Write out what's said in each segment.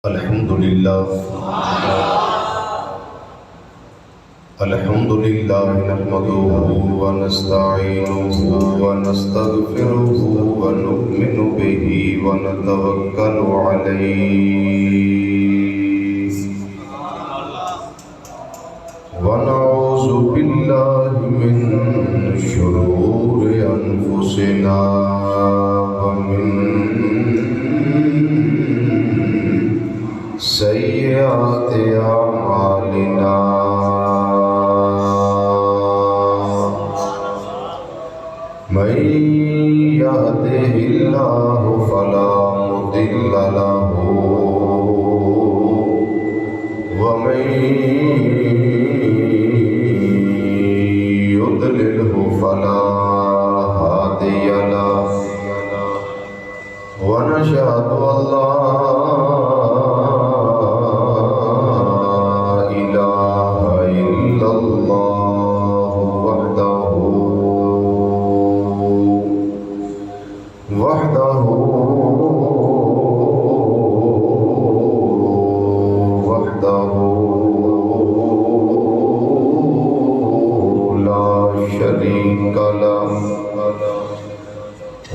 الحمد لله نحمده ونستعينه ونستغفره ونؤمن به ونتوكل عليه ونعوذ بالله من شرور أنفسنا ومن سيئات أعمالنا من يهده الله فلا مضل له ومن يضلله فلا هادي له ونشهد أن لا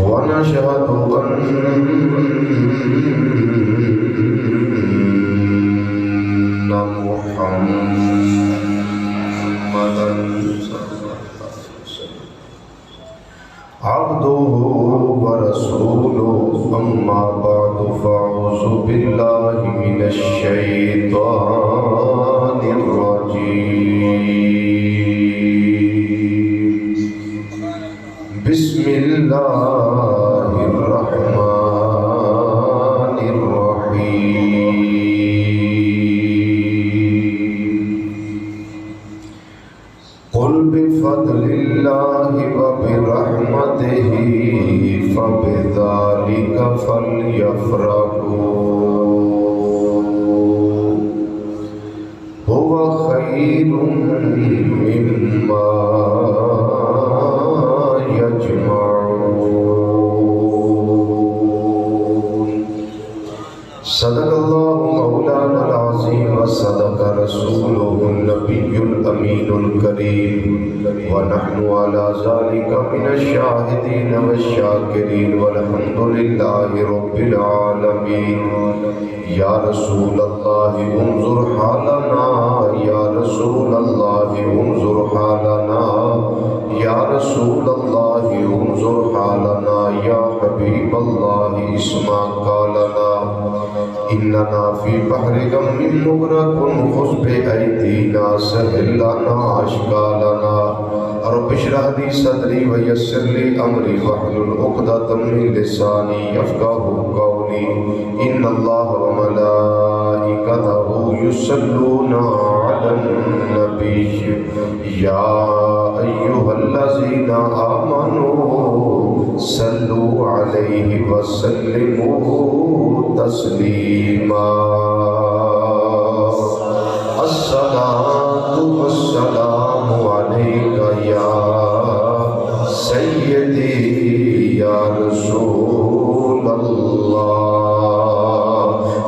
ونشهد أن محمدا عبده ورسوله أما بعد فأعوذ بالله من الشيطان الرجيم بسم الله الرحمن الرحيم قل بفضل الله وبرحمته فبذلك فليفرحوا هو خير مما يجمعون صدق الله مولانا العظيم وصدق رسوله النبي الأمين الكريم ونحن على ذلك من الشاهدين والشاكرين والحمد لله رب العالمين يا رسول الله انظر حالنا يا رسول الله انظر حالنا يا رسول الله انظر حالنا يا حبيب الله اسمع قالنا إننا في بحر غم مغرق خذ بأيدينا سهل لنا أشكالنا رب اشرح لي صدري ويسر لي أمري واحلل عقدة من لساني يفقهوا قولي إن الله وملائكته يصلون على النبي يا أيها الذين آمنوا صلوا عليه وسلموا تسليما الصلاة والسلام عليك يا سيدي يا رسول اللہ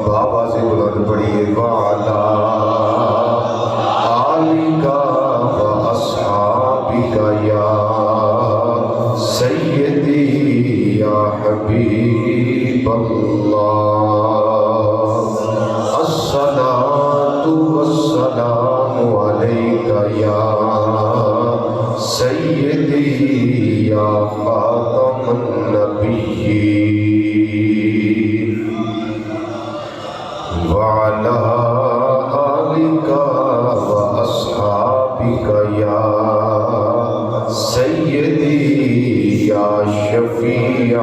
بابا سے بلند پڑھیے وعلا آلِكَ وأصحابك يا سيدي يا حبيب الله الصلاة والسلام عليك يا سيدي يا خاتم النبيين وعلى آلِكَ وأصحابك يا سيدي يا شفيع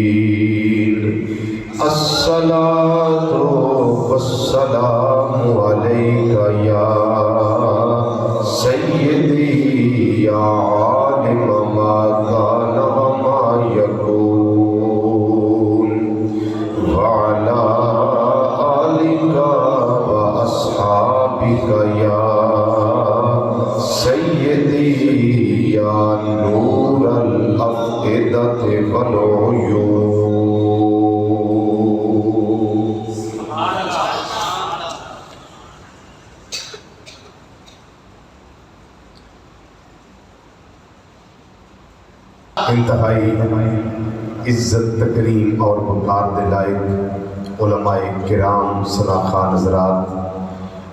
المذنبين الصلاة والسلام عليك يا سيدي يا عالم ما كان وما يكون وعلى آلِكَ وأصحابك يا سيدي يا نور الأفئدة والعيون انتہائی عزت تکریم اور وقار دے لائق علماء کرام سناخان حضرات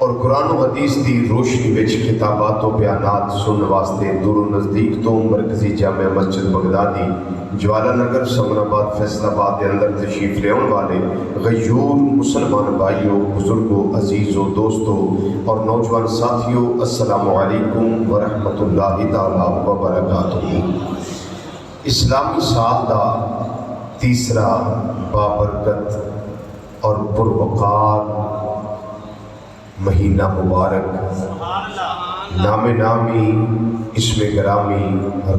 اور قرآن و حدیث دی روشنی وچ کتابات و بیانات سننے واسطے دور و نزدیک تو مرکزی جامع مسجد بغدادی جوالا نگر سمن آباد فیصل آباد کے اندر تشریف لے والے غیور مسلمان بھائیوں بزرگوں عزیزوں دوستوں اور نوجوان ساتھیوں السلام علیکم ورحمۃ اللہ تعالی وبرکاتہ۔ اسلامی سال دا تیسرا بابرکت اور پروقار مہینہ مبارک نام نامی اسم گرامی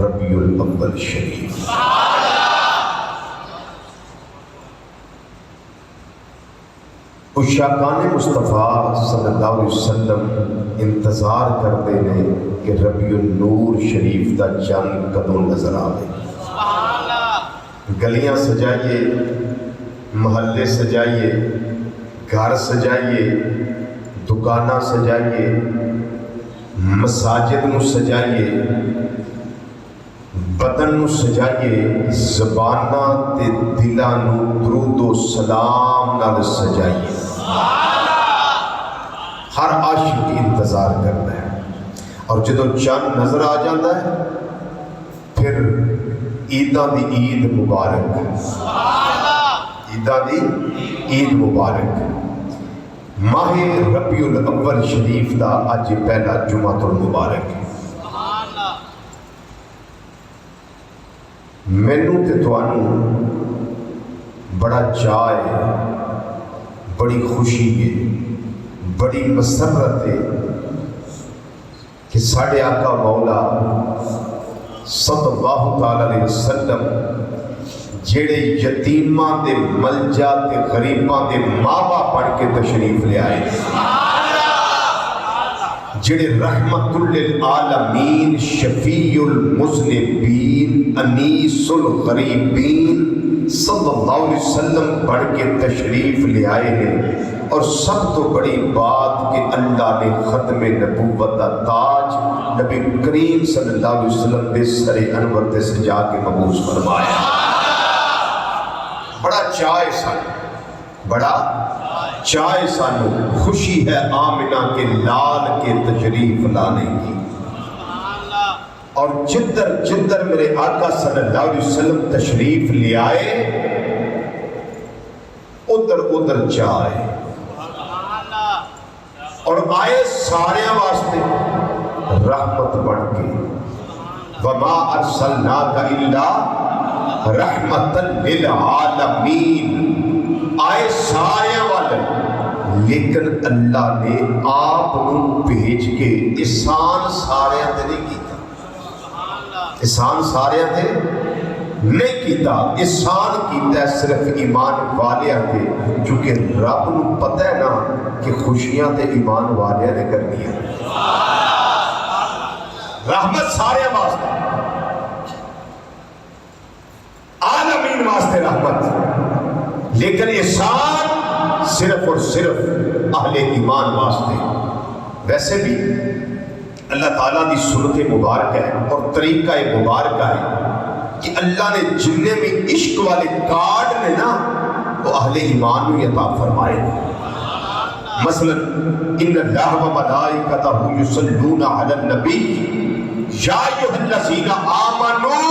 ربیع الاول شریف، عشاقان مصطفیٰ صلی اللہ علیہ وسلم انتظار کرتے ہیں کہ ربیع النور شریف دا چند کدوں نظر آئے۔ گلیاں سجائیے، محلے سجائیے، گھر سجائیے، دکانہ سجائیے، مساجد نو سجائیے، بدن نو سجائیے، زبانہ تے دلاں نو درود و سلام نال سجائیے۔ ہر عاشق انتظار کرتا ہے اور جدو چند نظر آ جاتا ہے پھر عیداں دی عید مبارک، عیداں دی عید مبارک۔ ماہ ربیع الاول شریف دا اج پہلا جمعۃ المبارک ہے۔ مینوں تے تانوں بڑا چاء ہے، بڑی خوشی ہے، بڑی مسرت ہے کہ ساڈے آقا مولا صلی اللہ تعالی علیہ وسلم جڑے یتیماں دے ملجا تے غریباں دے ماں باپ بن کے تشریف لے آئے، جڑے رحمت للعالمین شفیع المذنبین انیس الغریبین صلی اللہ علیہ وسلم بن کے تشریف لے آئے ہیں۔ اور سب تو بڑی بات کہ اللہ نے ختم نبوت کا تاج نبی کریم صلی اللہ علیہ وسلم دے سر انور تے سجا کے مبعوث فرمایا۔ بڑا چاہے سانو، بڑا چاہے سانو، خوشی ہے آمنہ کے لال کے تشریف لانے کی۔ اور جدر جدر میرے آقا صلی اللہ علیہ وسلم تشریف لے آئے ادھر ادھر چاہے، اور آئے سارے واسطے رحمت بن کے، وما ارسلناک الا رحمت للعالمین، آئے سارے والے، لیکن اللہ نے آپ نو بھیج کے احسان سارے تے نہیں کیتا، احسان سارے تے نہیں کیتا، احسان کیتا ہے صرف ایمان والیاں تے، چونکہ رب نو پتہ ہے نا کہ خوشیاں تے ایمان والیاں نے کرنی ہے۔ رحمت سارے واسطے، عالمین واسطے رحمت، لیکن احسان صرف اور صرف اہل ایمان واسطے۔ ویسے بھی اللہ تعالیٰ دی سنت مبارک ہے اور طریقہ مبارکہ ہے کہ اللہ نے جننے بھی عشق والے کارڈ نے نا وہ اہل ایمان میں عطا فرمائے۔ مثلا ان اللہ و ملائکتہ یصلون علی النبی یا ایھا الذین آمنوا،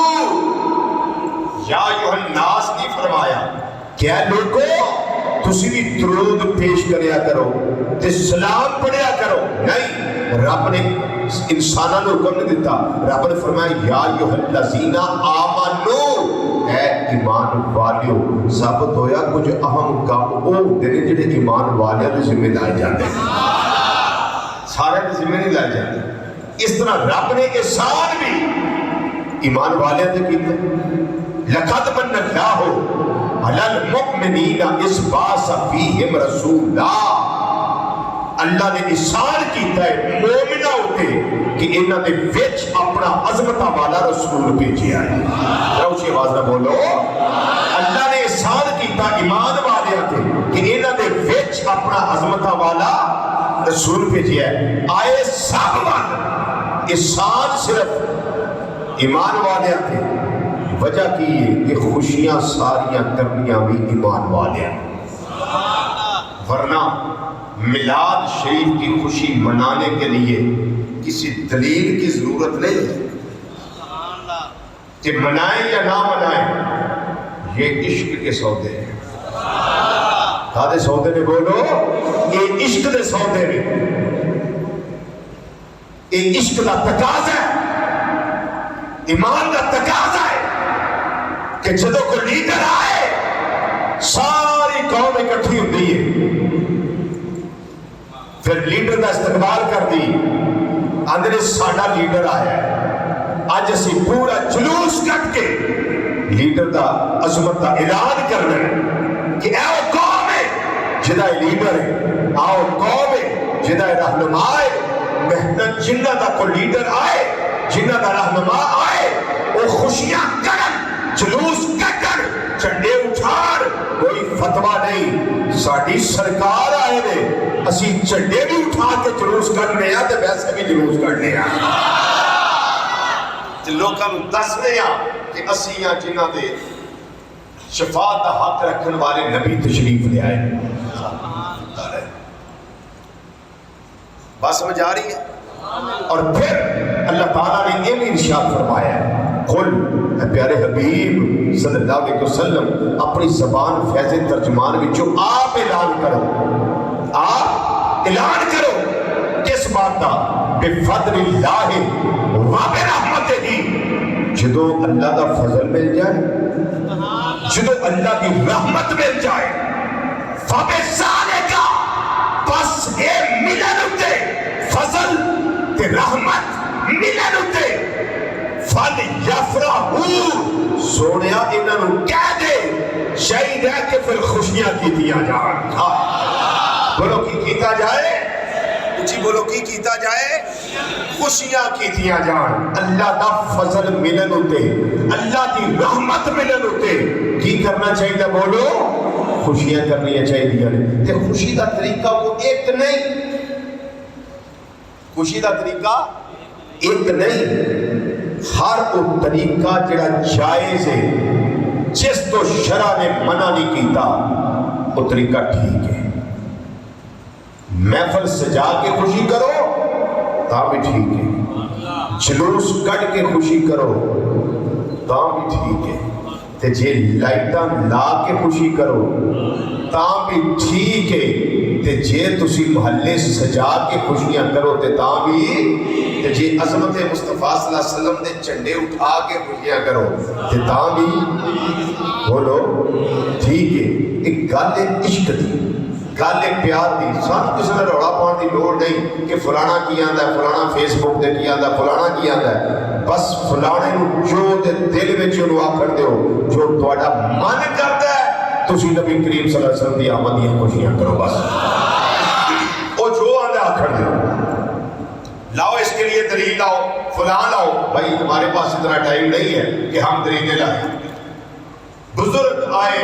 یا ایھا الناس نہیں فرمایا کہ اے لوگو تسی بھی درود پیش کریا کرو تے سلام پڑھیا کرو، نہیں، رب نے انسانوں نے حکم نہیں دیتا، رب نے فرمایا یا ایھا الذین آمنوا، اے ایمان والیو۔ ثابت ہویا کچھ اہم کام او ہوندے نے جڑے ایمان والیاں دے ذمہ لائے جاندے، سارے دے ذمہ نہیں لائے جاندے۔ اس طرح رب نے احسان بھی ایمان والیاں تے کیتا، لقد من اللہ علی المؤمنین اذ بعث فیہم رسولا، اللہ نے احسان کیتا ہے مومنہ ہوتے کہ انہاں دے وچ اپنا عظمتہ والا رسول بھیجیا ہے۔ روشی آواز نہ بولو، اللہ نے احسان کیتا ایمان والے تے کہ انہاں دے وچ اپنا عظمتہ والا رسول بھیجیا ہے۔ آئے سب وال احسان صرف ایمان والے تے، وجہ کی یہ خوشیاں ساریاں کرنیاں بھی ایمان والے، ورنہ میلاد شریف کی خوشی منانے کے لیے کسی دلیل کی ضرورت نہیں ہے کہ منائیں یا نہ منائیں، یہ عشق کے سودے ہیں۔ کہا سودے نے بولو، یہ عشق دے سودے نے، یہ عشق کا تقاضا ہے، ایمان کا تقاضا ہے کہ جدو کوئی لیڈر آئے ساری قوم اکٹھی ہوتی ہے، پھر لیڈر کا استقبال کر دی، اندر ساڈا لیڈر آیا ہے، اج اسی پورا جلوس کٹ کے لیڈر کا عظمت کا اعلان کرنا ہے کہ اے وہ قوم ہے جدا لیڈر ہے، آؤ قوم ہے جدا رہنما ہے، محنت جنہ دا کو لیڈر آئے، جنہ دا رہنما آئے، وہ خوشیاں کرن، جلوس کٹن، چنڈے اٹھار، کوئی فتوہ نہیں، ساڑی سرکار آئے دے، اسی چنڈے بھی اٹھا کے جلوس کرنے آتے، ویسے بھی جلوس کرنے آتے، لوگاں نوں دسنے آ کہ اسی یا جنہ دے شفاعت کا حق رکھن والے نبی تشریف لے آئے۔ بات سمجھ آ رہی ہے؟ اور پھر اللہ تعالیٰ نے یہ بھی ارشاد فرمایا ہے، قل اے پیارے حبیب صلی اللہ علیہ وسلم اپنی زبان فیض ترجمان میں جو آپ اعلان کرو، آپ اعلان کرو کس بات کا؟ بفضل اللہ و برحمتہ ہی، جدو اللہ کا فضل مل جائے، جدو اللہ کی رحمت مل جائے، فبذالک، بس اے ملن اتے فضل تے رحمت ملن اتے فلیفرحوا، سونیا انہاں نوں کہہ دے شہید ہے کہ پھر خوشیاں کیتیاں جان۔ بولو کی کیتا جائے، اچھی بولو کی کیتا جائے، خوشیاں کیتیاں جان، اللہ دا فضل ملن ہوتے، اللہ دی رحمت ملن ہوتے، کی کرنا چاہیے؟ بولو خوشیاں کرنی چاہیے۔ تے خوشی دا طریقہ وہ ایک نہیں، خوشی دا طریقہ ایک نہیں، ہر وہ طریقہ جڑا جائز ہے، جس تو شرع نے منع نہیں کیتا، وہ طریقہ ٹھیک ہے۔ محفل سجا کے خوشی کرو تا بھی ٹھیک ہے، جلوس کٹ کے خوشی کرو تا بھی ٹھیک ہے، تے جے لائٹاں لا کے خوشی کرو تا بھی ٹھیک ہے، تے جے تسی محلے سجا کے خوشیاں کرو تے تا بھی، تے جے عظمت مصطفیٰ صلی اللہ علیہ وسلم نے جھنڈے اٹھا کے خوشیاں کرو تے تا بھی، بولو ٹھیک ہے۔ ایک گل ہے عشق دی، گل ہے پیار دی، سانو کسی نے روڑا پاؤن دی لوڑ نہیں کہ فلانا کی آندا ہے، فلانا فیس بک تے کی آندا ہے، فلانا کی آندا ہے، بس فلانے نو جو دل وچ انہوں آکھن دیو، جو تہاڈا من کردا ہے، تسی نبی کریم صلی اللہ علیہ وسلم دی آمد دی خوشیاں کرو، بس او جو آندا آکھن دیو۔ لاؤ اس کے لیے دلیل لاؤ، فلاں لاؤ، بھائی ہمارے پاس اتنا ٹائم نہیں ہے کہ ہم دلیلیں لائیں۔ بزرگ آئے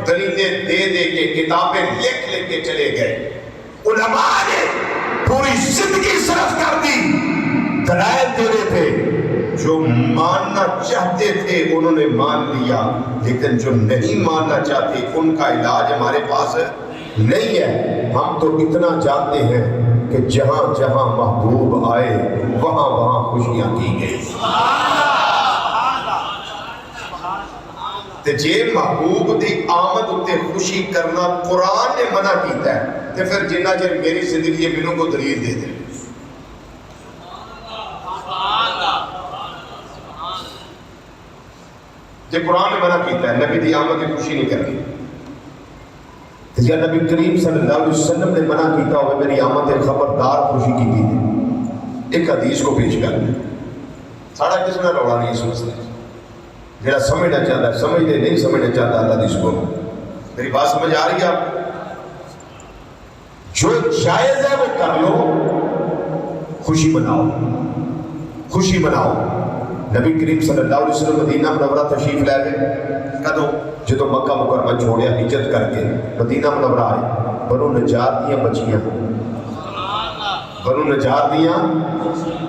دلیلیں دے دے کے کتابیں لکھ لکھ کے چلے گئے، علماء نے پوری زندگی صرف کر دی، دلائل دے رہے تھے، جو ماننا چاہتے تھے انہوں نے مان لیا، لیکن جو نہیں ماننا چاہتے ان کا علاج ہمارے پاس نہیں ہے۔ ہم تو اتنا جانتے ہیں کہ جہاں جہاں محبوب آئے وہاں وہاں خوشیاں کی گئی، تے جے محبوب دی آمد اتے خوشی کرنا قرآن نے منع کیتا ہے، تے پھر جنہ چر میری زندگی ہے مینوں کو دلیل دے دے۔ جے قرآن نے منع کیتا ہے نبی دی آمد کی خوشی نہیں کرنی، تے جے نبی کریم صلی اللہ علیہ وسلم نے منع کیتا ہوئے میری آمد خبردار خوشی کی تھی، ایک حدیث کو پیش کر لیں، ساڑھا کس نے روڑا نہیں سمجھتے، جڑا سمجھنا چاہتا ہے سمجھ دے، نہیں سمجھنا چاہتا اللہ دیس کو۔ میری بات سمجھ آ رہی ہے آپ؟ جو جائز ہے وہ کر لو، خوشی مناؤ، خوشی مناؤ۔ نبی کریم صلی اللہ علیہ وسلم مدینہ منورہ تشریف لے گئے، کدو جدو مکہ مکرمہ چھوڑیا ہجرت کر کے مدینہ منورہ آئے، بنو نجار دیاں بچیاں، بنو نجار دیاں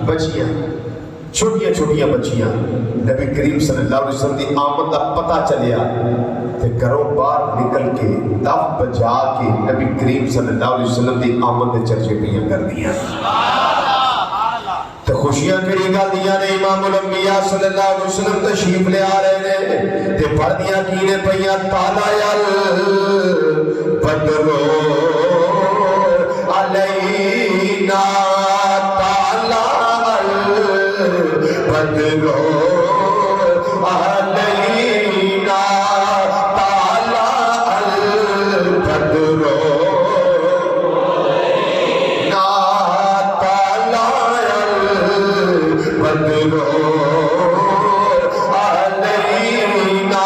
بچیاں، چھوٹیاں چھوٹیاں بچیاں نبی کریم صلی اللہ علیہ وسلم کی آمد کا پتہ چلیا تے گھروں باہر نکل کے دف بجا کے نبی کریم صلی اللہ علیہ وسلم کی آمد کے چرچے پیاں کر دیا تے خوشیاں کہڑی گل دیاں نے امام الانبیاء صلی اللہ علیہ وسلم تشریف لے آ رہے نے تے پڑھدیاں کی نے پیاں تالا بدرو علینا تالا بدرو علینا تالا بدرو نا تالا بدرو علینا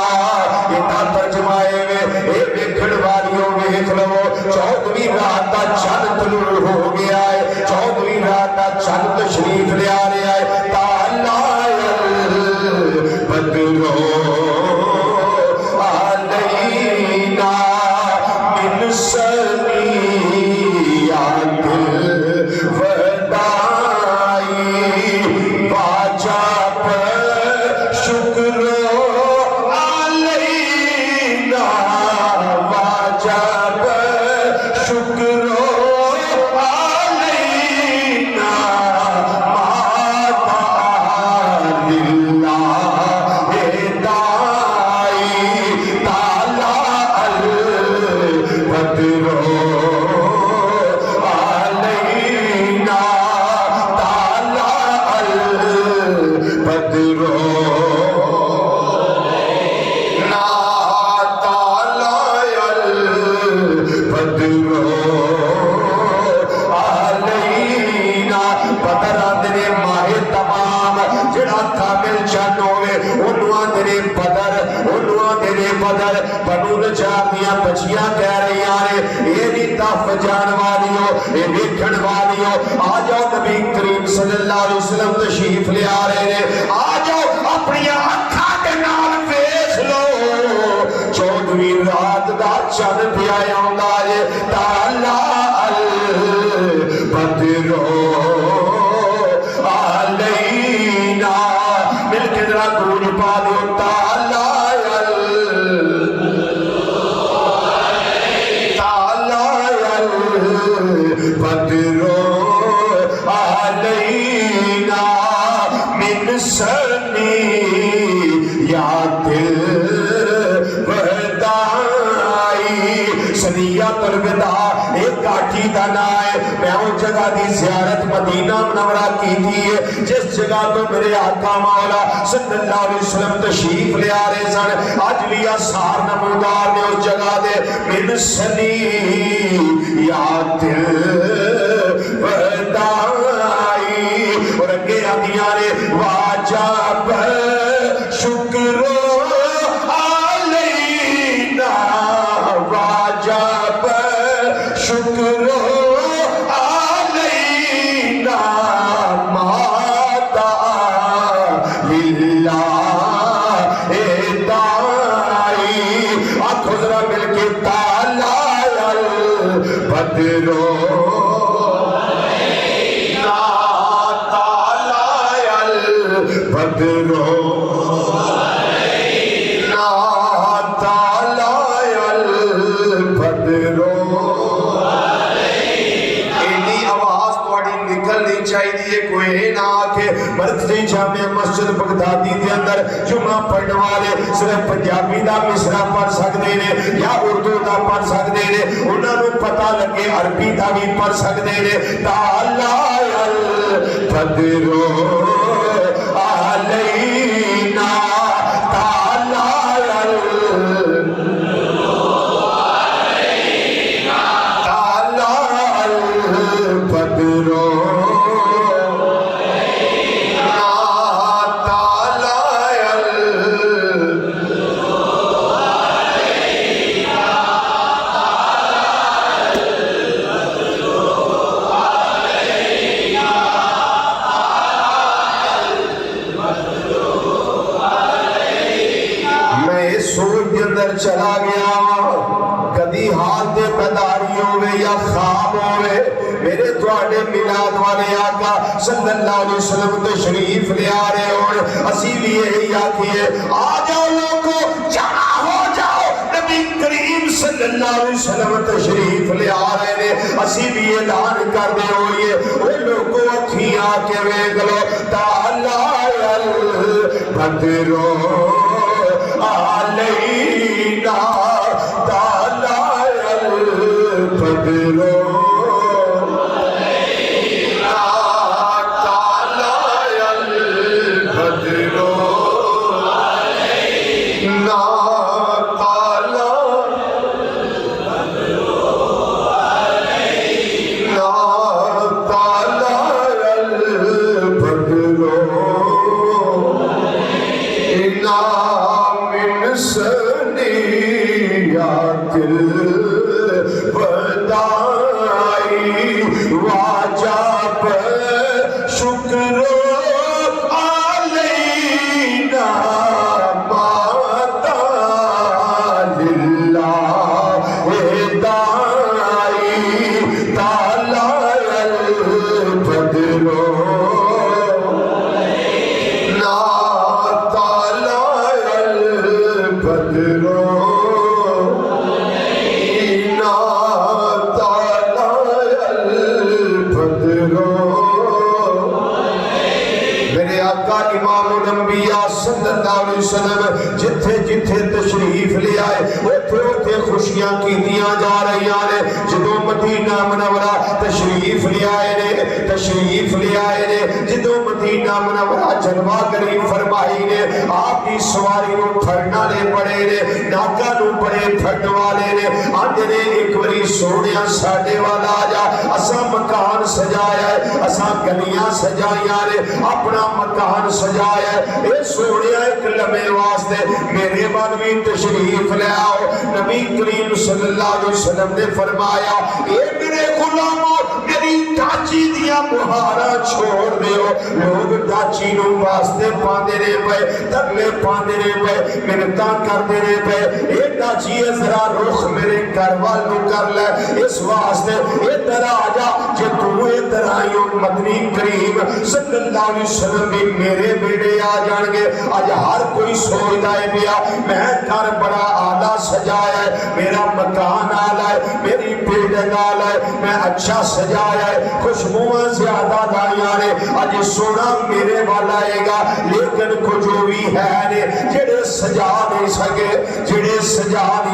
یہ ترجمہ ہے ویکھن والیوں ویکھ لو 14ویں رات کا چند طلوع ہو گیا ہے 14ویں رات کا چند تشریف لے آ رہا ہے بدرو علینا من سنیات الوداع واجب شکر علینا واجب شکر علینا بنو نجار دیاں بچیاں کہہ رہی آنے یہ نہیں تف جان والیوں یہ دیکھن والیوں آ جاؤ نبی کریم صلی اللہ علیہ وسلم تشریف لے آ رہے ہیں آ جاؤ اپنی آنکھاں کے نال ویکھ لو 14ویں رات دا چند پیا آوندا ہے تالا بدرو علینا مل کے ذرا گونج پا دو تالا بدرو علینا من سنیات الوداع سنیات الوداع ایک کاٹھی دا نام ہے میں اس جگہ دی زیارت مدینہ منورہ کی تھی جس جگہ تو میرے آقا مولا صلی اللہ علیہ وسلم تشریف لے آ رہے سن آج بھی آثار نمودار نے اس جگہ دے من سنیات الوداع اور اگے آدیاں نے واجب شکر علینا واجب شکر علینا ماتا للہ دائی آنکھوں ذرا مل کے تالا بدرو بدرو نا تالا بدرو اینی آواز تھوڑی نکلنی چاہیے کوئی نہ آکے مرکزی جامع مسجد بغدادی دے اندر جمعہ پڑھنے والے صرف پنجابی دا مصرع پڑھ سکتے ہیں یا اردو دا پڑھ سکتے ہیں انہوں نے پتہ لگے عربی دا بھی پڑھ سکتے ہیں تالا بدرو علینا تالا تالا بدرو آواں کدی حال دے بیداری ہوے یا خواب ہوے میرے تواڈے میلاد والے آقا صلی اللہ علیہ وسلم تشریف لے آ رہے ہون اسی بھی یہی آکھیے آ جاؤ لوگوں جمع ہو جاؤ نبی کریم صلی اللہ علیہ وسلم تشریف لے آ رہے نے اسی بھی اعلان کر دے ہوئے اے لوگوں اکھیاں کے ویکھ لو تعالی البدر علینا تعالی البدر جتھے جتھے تشریف لے آئے اوتھے اوتھے خوشیاں کیتیاں جا رہی نے جدوں مدینہ منورہ تشریف لے آئے نے جدوں مدینہ منورہ جلوہ گری فرمائی نے آپ کی سواری نو پھڑنا لے پڑے نے ناکا نو پڑے پھڑن والے نے آندے نے ایک باری سونیا ساڈے والا آ جا اساں مکان سجایا ہے اساں گلیاں سجائیاں نے اپنا مکان سجایا ہے اے سونیا ایک لمحے واسطے میرے بعد بھی تشریف لے آؤ نبی کریم صلی اللہ علیہ وسلم نے فرمایا اے میرے غلاموں میری ڈاچی دیا مہارا چھوڑ دیو لوگ ڈاچی نو واسطے پاندے رہے پے تگلے پاندے رہے پے منتاں کردے رہے پے اے ڈاچی ذرا رخ میرے گھر والوں کر لے اس واسطے ادھر آ جا جے تو ادھر آئیو مدنی کریم صلی اللہ علیہ وسلم بھی میرے بیڑے آ جان گے آج ہر کوئی سوچتا ہے پیا میں گھر بڑا آلہ سجایا ہے میرا مکان آلہ ہے میری بلڈنگ آلہ ہے میں اچھا سجایا ہے خوشبوئیں زیادہ لائیاں نے آج سونا میرے والا آئے گا لیکن کو جو بھی ہے نے جڑے سجا نہیں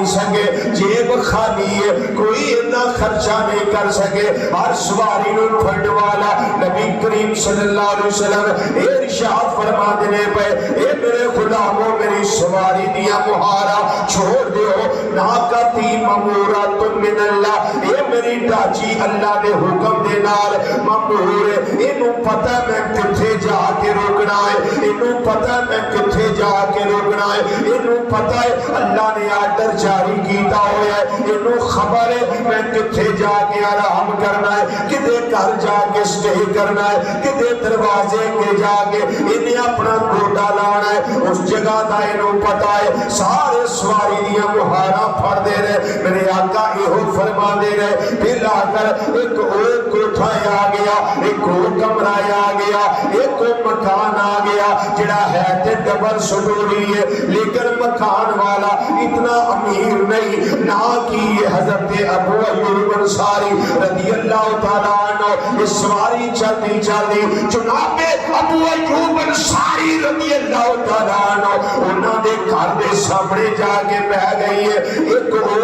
سکے جیب خالی ہے کوئی اتنا خرچہ نہیں کر سکے ہر سواری نو پھڑ والا نبی کریم صلی اللہ علیہ وسلم ارشاد فرما دینے پہ اے میرے غلاموں میری سواری دیا مہارا چھوڑ دیو ناکتی ممورات من اللہ اے میری ڈاچی اللہ نے حکم دینار ممور انہوں پتہ میں کتھے جا کے روکنا ہے انہوں پتہ میں کتھے جا کے روکنا ہے انہوں پتہ ہے اللہ نے آرڈر جاری کیتا ہویا ہے انہوں خبر ہے میں کتھے جا کے آرام کرنا ہے کدھے گھر جا کے سٹے کرنا ہے کدھے دروازے کے جا کے انہیں اپنا گوٹا لانا ہے اس جگہ دا انہوں پتہ ہے سارے سواری دیا مہارا پھڑ دے رہے میرے آقا یہ فرما دے رہے پھر آ کر ایک اور کوٹھا آ گیا ایک اور کمرہ آ گیا ایک اور مکان آ گیا جڑا ہے تے ڈبل سٹوری ہے لیکن مکان والا اتنا امیر نہیں نہ کہ یہ حضرت ابو ایوب انصاری رضی اللہ تعالیٰ عنہ اس سواری چلتی جناب ابو ایوب انصاری رضی اللہ تعالیٰ عنہ انہوں نے گھر دے سامنے جا کے بہ گئی ہے ایک اور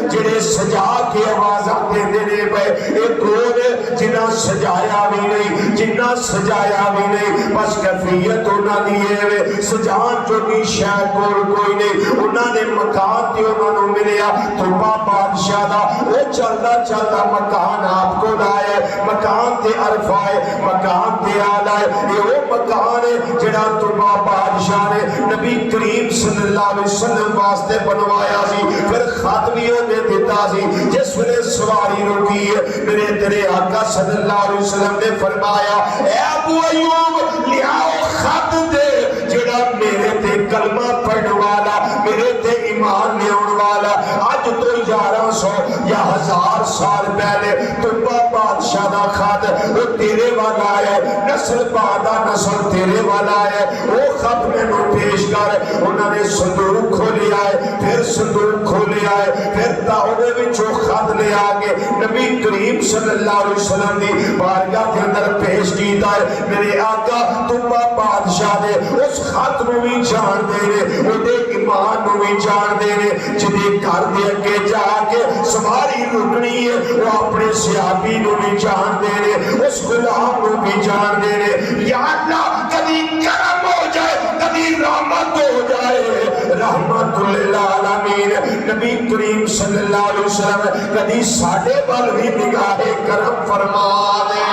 جڑے سجا کے آواز آتے دینے پہ ایک اور جنہ سجایا بھی نہیں بس کیفیت انہوں نے سجان جو بھی شاہ کوئی نہیں انہوں نے مکان تے انہوں نے ملیا توبہ بادشاہ دا وہ چلتا مکان آپ کو لائے مکان تے عرفہ ہے مکان تے آلہ ہے یہ وہ مکان ہے جڑا توبہ بادشاہ نے نبی کریم صلی اللہ علیہ وسلم واسطے بنوایا سی پھر خط بھی انہیں دیتا سی جس ویلے سواری روکی ہے میرے تیرے آقا صلی اللہ علیہ وسلم نے فرمایا اے ابو ایوب لیاؤ خط دے جڑا میرے تے کلمہ پڑھنے والا میرے تے ایمان لیاؤن والا تو 1100 یا 1000 سال پہلے تبا بادشاہ دا خط وہ تیرے والا ہے، نسل بعدا نسل تیرے والا ہے، وہ خط میں نو پیش کر۔ انہوں نے صندوق کھولیا ہے، پھر صندوق کھولیا ہے، پھر تاؤدے وچوں خط لے آگے نبی کریم صلی اللہ علیہ وسلم دی بارگاہ کے اندر پیش کیتا ہے۔ میرے آقا تبا بادشاہ دے اس خط نو بھی جان دے رہے، وہ دے ایمان نو بھی جان دے رہے، جدے گھر دے اگے جا کے سواری رکنی ہے وہ اپنے صحابی نو بھی جان دے رہے، اس غلام نو بھی جان دے رہے۔ یا اللہ کبھی کرم ہو جائے، کبھی رحمت ہو جائے، رحمت للعالمین نبی کریم صلی اللہ علیہ وسلم کبھی ساڑھے بل بھی نگاہ کرم فرما دے۔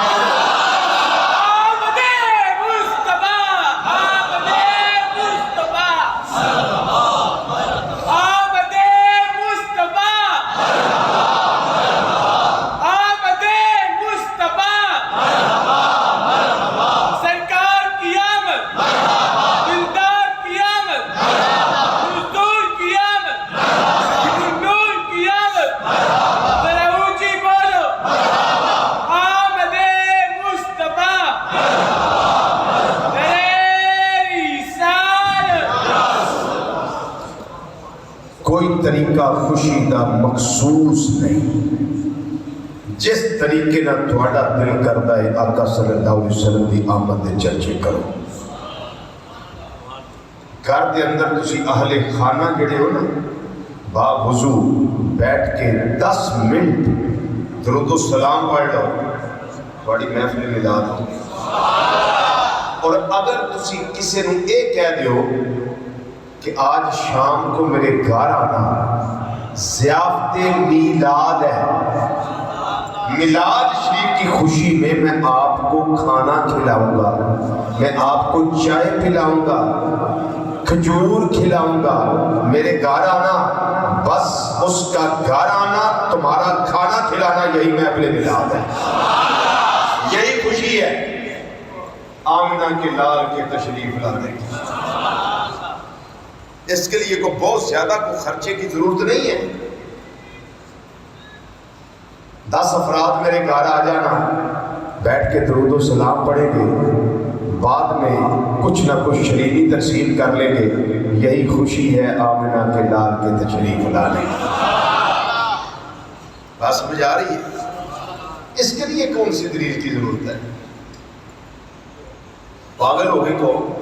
کوئی طریقہ خوشی دا مخصوص نہیں، جس طریقے نہ تھوڑا دل کرتا ہے آقا صلی اللہ علیہ وسلم دی آمد دے چرچے کرو۔ گھر دے اندر تسی اہل خانہ جڑے ہو نا، با وضو بیٹھ کے 10 منٹ درود و سلام پڑھ لو، بڑی محفل ملاد ہو۔ اور اگر تسی کسی نے یہ کہہ دیو کہ آج شام کو میرے گھر آنا، ضیافت میلاد ہے، میلاد شریف کی خوشی میں میں آپ کو کھانا کھلاؤں گا، میں آپ کو چائے پلاؤں گا، کھجور کھلاؤں گا، میرے گھر آنا، بس اس کا گھر آنا تمہارا کھانا کھلانا، یہی محفل میلاد ہے، یہی خوشی ہے آمنہ کے لال کے تشریف لانے کی۔ اس کے لیے کو بہت زیادہ کو خرچے کی ضرورت نہیں ہے، 10 افراد میرے گھر آ جانا، بیٹھ کے درود و سلام پڑھیں گے، بعد میں کچھ نہ کچھ شریعی تقسیم کر لیں گے، یہی خوشی ہے آمنہ کے لال کے تشریف لانے کی۔ بات سمجھ آ رہی ہے؟ اس کے لیے کون سی دلیل کی ضرورت ہے؟ پاگل ہو گئی کون؟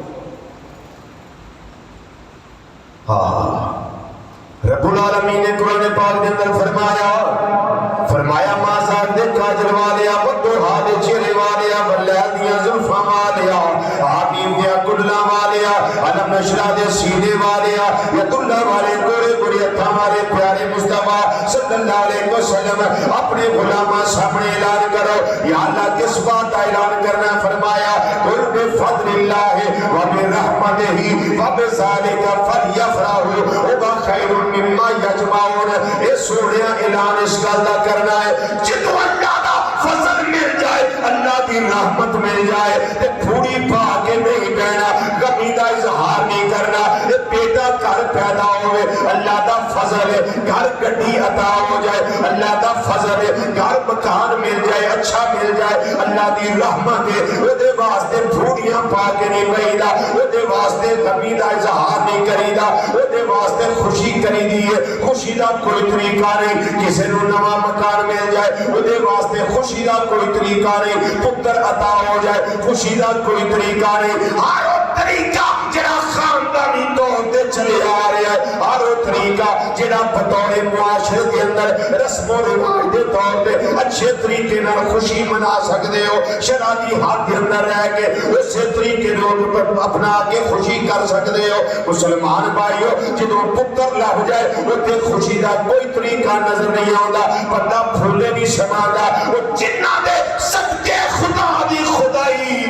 رب العالمین نے قرآن پاک کے اندر فرمایا مازار دے کاجل والیا، بدوہا دے چہرے والیا، بلیل دیا زلفاں والیا، حبیب دیا کڈلا والیا، علم نشرہ دے سینے والیا، ید اللہ والے گوڑے گوڑے اتھا والے پیارے مصطفیٰ صلی اللہ علیہ وسلم اپنے غلامہ سامنے اعلان کرو۔ یا اللہ کس بات کا اعلان کرنا؟ فرمایا قل بفضل اللہ وبرحمتہ وبذالک فلیفرحوا هو خیر مما یجمعون۔ اے سونیا اعلان اس کا کرنا ہے جدو اللہ دا فضل مل جائے، اللہ دی رحمت مل جائے تے پھوڑی پا کے نہیں بہنا، غمی دا اظہار نہیں کرنا۔ بیٹا گھر پیدا ہوئے اللہ دا فضل ہے، گھر گڈی عطا ہو جائے اللہ دا فضل ہے، گھر مکان مل جائے اچھا مل جائے اللہ دی رحمت ہے۔ وہ دے واسطے پھوڑیاں پا کے نہیں بہیدا، وہ دے واسطے غمی دا اظہار نہیں کریدا، وہ دے واسطے خوشی کری دی ہے۔ خوشی دا کوئی طریقہ نہیں، کسی نو نواں مکان مل جائے وہ دے واسطے خوشی دا کوئی طریقہ نہیں، پتر عطا ہو جائے خوشی دا کوئی طریقہ نہیں۔ ہر طریقہ جڑا خاندانی طور تے چلے آ رہا ہے، ہر طریقہ جڑا بطور معاشرے کے اندر رسم و رواج دے طور تے اچھے طریقے نال خوشی منا سکتے ہو، شرعی حد کے اندر رہ کے اسی طریقے لوگ اپنا کے خوشی کر سکتے ہو۔ مسلمان بھائیو جدوں پتر لب جائے وہ خوشی دا کوئی طریقہ نظر نہیں آتا، بندہ بھولے نہیں سماتا۔ وہ جنہ دے صدقے خدا دی خدائی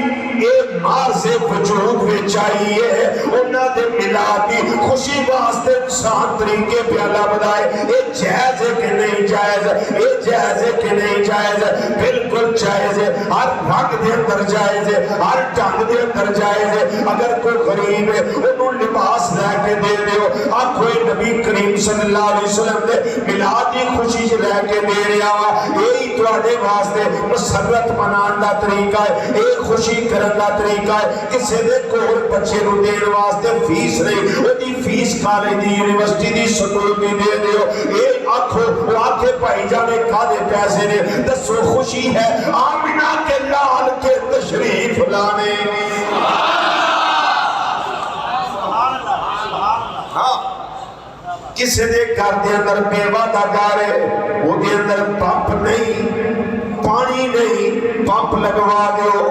اے مارز وجود میں چاہیے انہاں دے میلاد دی خوشی واسطے انسان طریقے پیالہ بدائے یہ جائز ہے کہ نہیں جائز یہ جائز ہے کہ نہیں جائز بالکل جائز ہے ہر رنگ دے اندر جائز ہے ہر ڈھنگ دے اندر جائز ہے اگر کوئی غریب ہے انہوں لباس لے کے دے دیو آپ کوئی نبی کریم صلی اللہ علیہ وسلم دے میلاد دی خوشی سے لے کے دے رہا ہوا یہی تواڈے واسطے مسرت منان دا طریقہ ہے ایک خوشی کرن دا طریقہ ہے کسی دے کول بچے نو دین واسطے فیس نہیں اودی فیس کالج دی یونیورسٹی دی سکول دی دے دیو اے آکھو وہ آکھے بھائی جانے کھادے پیسے نے دسو خوشی ہے آمنہ کے لال کے تشریف لانے کسی دے گھر دے اندر بیوہ دا گھر ہے وہ دے اندر پمپ نہیں پانی نہیں پمپ لگوا دیو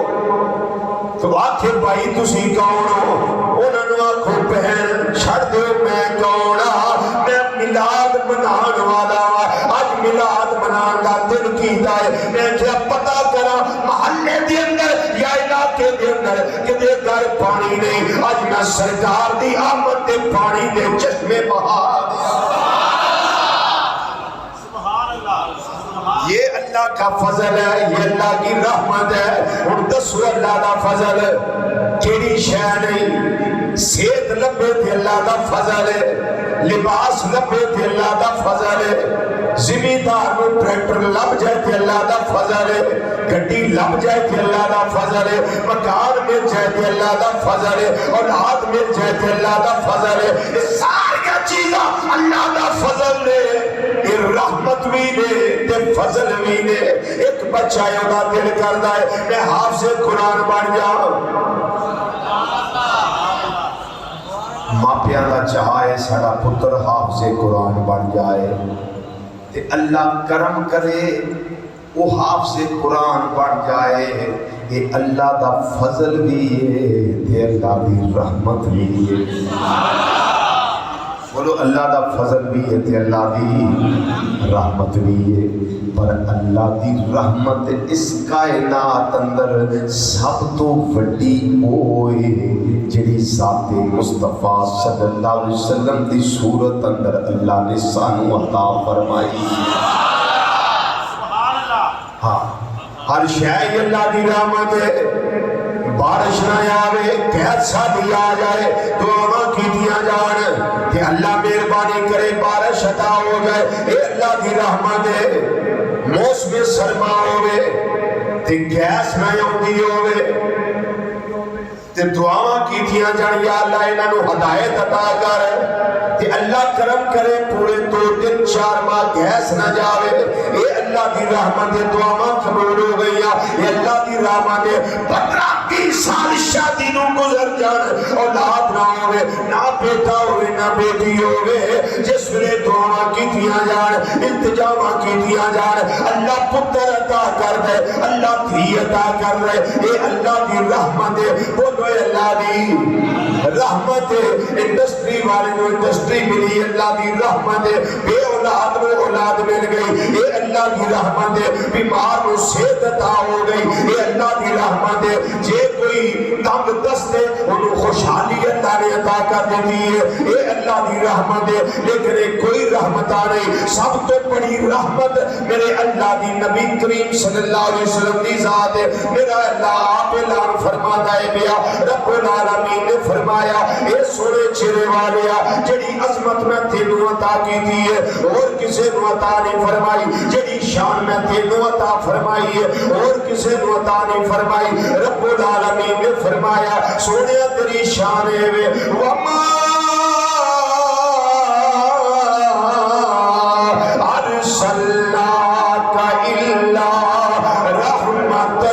تو آکھے بھائی تسی کون ہو انہوں نے آکھو بہن چھڑ دیو میں کون میں میلاد منان والا آج میلاد منان دا دن کیتا ہے میں کیا پتا کرا محلے دے اندر یا علاقے دے اندر کہ دے گھر پانی نہیں آج میں سرکار دی آمد دے پانی دے چشمے بہا یہ اللہ کا فضل ہے یہ اللہ کی رحمت ہے اور دسو اللہ دا فضل کیڑی شے نہیں صحت لبے تے اللہ دا فضل ہے لباس لبے تے اللہ دا فضل ہے زمیندار نو ٹریکٹر لب جائے تے اللہ دا فضل ہے گڈی لب جائے تے اللہ دا فضل ہے مکان مل جائے تے اللہ دا فضل ہے اولاد مل جائے تے اللہ دا فضل ہے یہ ساری چیزاں اللہ دا فضل ہے یہ رحمت بھی نے تے فضل بھی نے ایک بچہ ہے دا دل کردا ہے میں حافظ قرآن بن جاؤں ماپیاں دا چاہے ساڑا پتر حافظ قرآن بن جائے تے اللہ کرم کرے وہ حافظ قرآن بن جائے یہ اللہ دا فضل بھی ہے تے اللہ دی رحمت بھی ہے بولو اللہ دا فضل بھی ہے تے اللہ دی رحمت بھی ہے پر اللہ دی رحمت اس کائنات اندر سب تو وڈی ہوئے جڑی ذات مصطفیٰ صلی اللہ علیہ وسلم دی صورت اندر اللہ نے سانو عطا فرمائی ہاں ہر شے اللہ دی رحمت ہے بارش نہ آوے قحط سادی آ جائے دعاواں کیتیاں جان کہ اللہ مہربانی کرے بارش عطا ہو جائے اے اللہ دی رحمت ہے موسم سرما ہوئے تے گیس نہ آوندی ہوئے تے دعاواں کیتیاں جان یا اللہ انہاں نو ہدایت عطا کر تے اللہ کرم کرے پورے 2 دن 4 ماہ گیس نہ جاوے اے اللہ دی رحمت ہے دعاواں قبول ہو گئی اے اللہ دی رحمت ہے 15 سال شادی نو گزر جان اولاد نہ ہوئے نہ بیٹا ہوئے نہ بیٹی ہوئے جس ویلے دعاواں کیتیاں جان التجاواں کیتیاں جان اللہ پتر عطا کر دے اللہ دھی عطا کر دے اے اللہ دی رحمت ہے بولو اے اللہ دی رحمت ہے انڈسٹری والے نو انڈسٹری ملی اللہ دی رحمت ہے بے اولاد نو اولاد مل گئی اے اللہ دی رحمت ہے بیمار نو صحت عطا ہو گئی اے اللہ دی رحمت ہے جے کوئی تنگ دست ہے انہوں خوشحالی اللہ نے عطا کر دیتی ہے اے اللہ دی رحمت ہے لیکن ایک کوئی رحمت آ نہیں سب تو بڑی رحمت میرے اللہ دی نبی کریم صلی اللہ علیہ وسلم دی ذات ہے میرا اللہ آپ اعلان فرماتا ہے بیا رب العالمین نے فرمایا اے سونے چہرے والیا جڑی عظمت میں تینوں عطا کی دی ہے اور کسے نو عطا نہیں فرمائی جڑی شان میں تینوں عطا فرمائی ہے اور کسے نو عطا نہیں فرمائی رب العالمین نے فرمایا سونے تیری شان ہے وما ارسلناک الا رحمت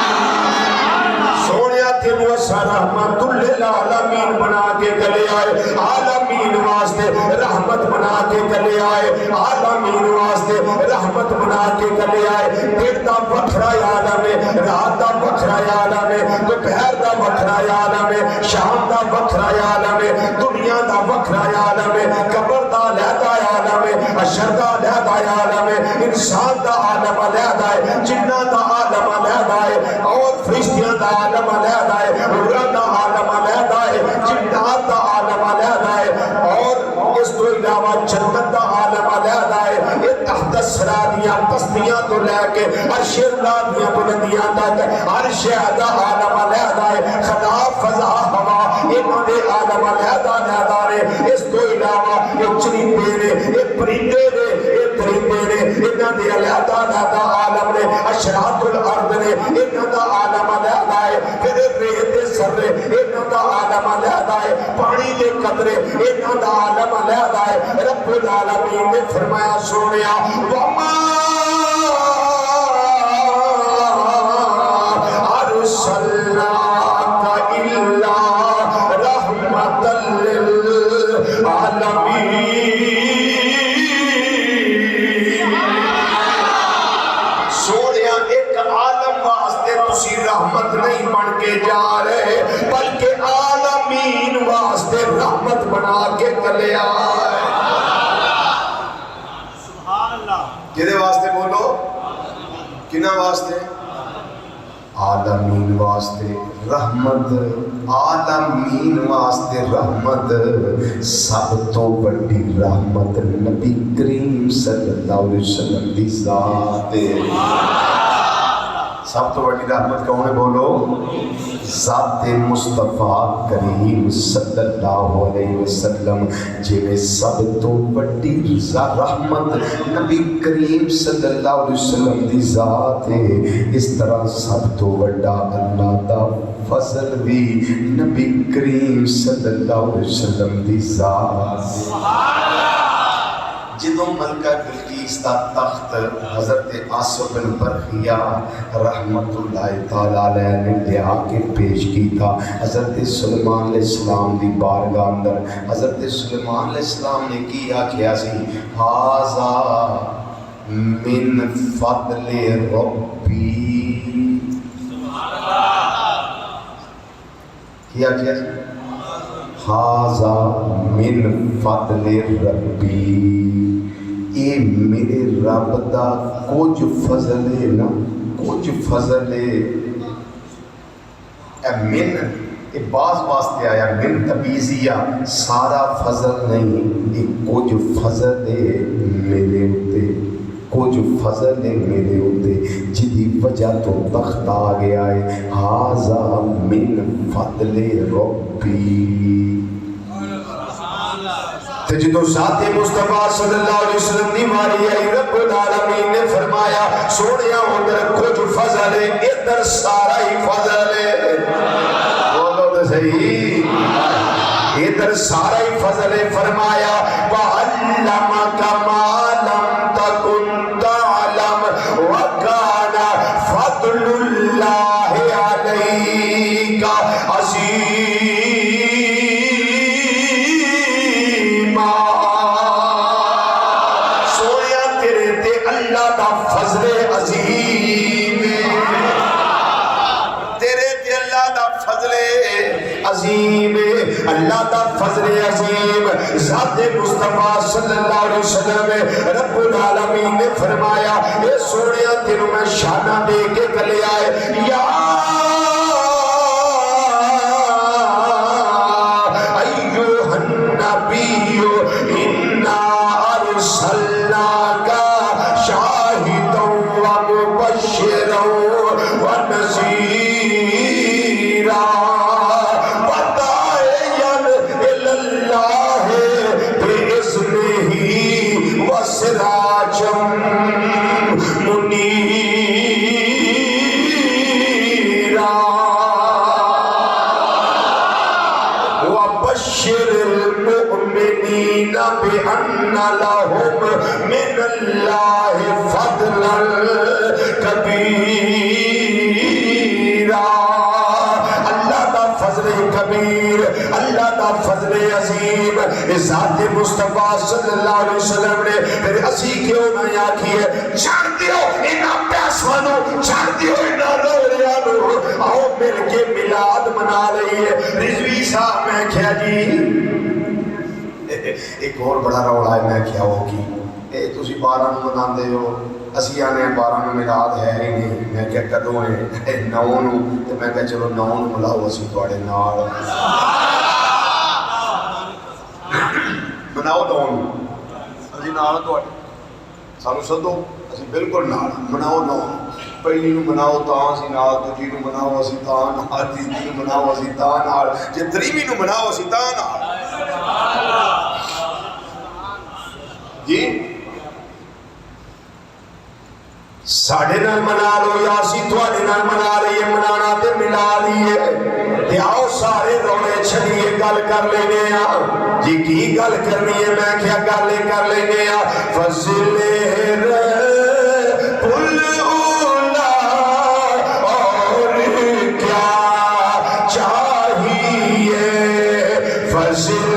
للعالمین سونے تینوں اسا رحمت للعالمین بنا کے چلے آئے عالمین واسطے رحمت بنا کے چلے آئے عالمین واسطے رحمت بنا کے چلے آئے دن دا وکھرا عالم ہے رات دا وکھرا عالم ہے دوپہر دا وکھرا عالم ہے شام دا وکھرا عالم ہے دنیا دا وکھرا عالم ہے قبر دا علیحدہ عالم ہے محشر دا علیحدہ عالم ہے، انسان دا عالم علیحدہ ہے، جنہ دا عالم علیحدہ ہے، اور فرشتیاں دا عالم علیحدہ ہے، روحاں دا عالم علیحدہ ہے، جنات دا عالم علیحدہ ہے، اور اس تو علاوہ جنت دا عالم علیحدہ ہے۔ یہ تحت الثری دیاں پستیاں تو لے کے عرش اللہ دیاں بلندیاں تک ہر شے دا عالم علیحدہ ہے، خلا فضا ہوا انہوں نے عالم علیحدہ علیحدہ نے۔ اس تو علاوہ یہ چرندے نے، یہ پرندے نے، یہ درندے نے، انہوں نے علیحدہ علیحدہ عالم نے، اشراط الارض نے انہوں دا عالم علیحدہ ہے، پھر ریت سرے انہوں دا عالم علیحدہ ہے، پانی دے قطرے انہوں دا عالم علیحدہ ہے۔ رب العالمین نے فرمایا سونیا وما ارسلناک الا رحمۃ للعالمین۔ سونیا ایک عالم واسطے تسی رحمت نہیں بن کے جا رہے بلکہ عالمین واسطے رحمت بنا کے چلے آئے۔ کدے واسطے بولو؟ کنہ واسطے؟ عالمین واسطے رحمت، عالمین واسطے رحمت۔ سب تو بڑی رحمت نبی کریم صلی اللہ علیہ وسلم دی ذات ہے۔ سب تو بڑی رحمت کون ہے بولو؟ ذات مصطفیٰ کریم صلی اللہ علیہ وسلم۔ جی سب تو بڑی رحمت نبی کریم صلی اللہ علیہ وسلم دی ذات ہے، اس طرح سب تو بڑا اللہ دا فضل بھی نبی کریم صلی اللہ علیہ وسلم دی ذات ہے۔ جدوں ملکہ بلقیس دا تخت حضرت آصف بن برخیہ رحمت اللہ تعالیٰ علیہ نے لیا کے پیش کی تھا حضرت سلیمان علیہ السلام دی بارگاہ اندر، حضرت سلیمان علیہ السلام نے کیا کیا سی ھذا من فضل ربی، کیا کیا ھذا من فضل ربی، اے میرے رب دا کچھ فضل ہے نا، کچھ فضل ہے۔ اے من یہ بعض واسطے آیا، من تبیزیہ، سارا فضل نہیں، یہ کچھ فضل ہے میرے اتے، کچھ فضل ہے میرے اتے جدی وجہ تو تخت آ گیا ہے۔ ھذا من فضل ربی۔ جدو ذات مصطفیٰ صلی اللہ علیہ وسلم دی ماری آئی رب العالمین نے فرمایا سونیا ادھر کچھ فضل ہے ادھر سارا ہی فضل ہے، بولو تو صحیح، ادھر سارا ہی فضل ہے۔ فرمایا وَعَلَّمَكَ مَا لَمْ تَكُنْ تَعْلَمْ وَكَانَ فَضْلُ اللَّهِ عَلَيْكَ عَظِيمًا۔ سویا تیرے تے اللہ دا فضل عظیم، تیرے تے اللہ دا فضل عظیم، اللہ دا فضل عظیم۔ ذات مصطفیٰ صلی اللہ علیہ وسلم رب العالمین نے فرمایا اے سونیا تینوں میں شانہ دے کے کلے آئے، یا ایوہ النبی انا ارسلناک شاہدا ومبشرا ونذیرا وداعیا الی اللہ بإذنہ وسراجا منیرا وبشر المؤمنین بأن لهم من اللہ فضلا کبیرا۔ اللہ دا فضل کبیر، اللہ دا فضل عظیم، ذات مصطفیٰ صلی اللہ علیہ وسلم نے پھر اسی کیوں نہ آکھیے چھڑ دیو انہاں پیسانوں، چھڑ دیو انہاں روڑیانوں، آؤ مل کے میلاد منا لئیے۔ رضوی صاحب میں کیا جی ایک اور بڑا روڑا ہے، میں کیا ہوگی یہ تسی 12 نو مناندے ہو، اسی آنے 12 نو میلاد ہے ہی نہیں۔ میں کیا کدوں ہے 9 نو، تے میں کہا چلو 9 نو ملاؤ اسی تواڈے نال مناؤ 9 نو، اسی نال تواڈے سانو سدو اسی بالکل نال مناؤ 9 پہلی نو مناؤ تاں اسی نال، دوجی نو مناؤ اسی تاں نال، تیجی نو مناؤ اسی تاں نال، جے دریویں نو مناؤ اسی تاں نال۔ جی ساڑھے نال منا لو یا اسی تواڈے نال منا لئیے، منانا تے ملا لیے تے آؤ سارے رونے چھڑیے گل کر لینے آ۔ جی کی گل کرنی ہے؟ میں کیا گلے کر لینے آ۔ فضل پل اولا اور کیا چاہیے، فضل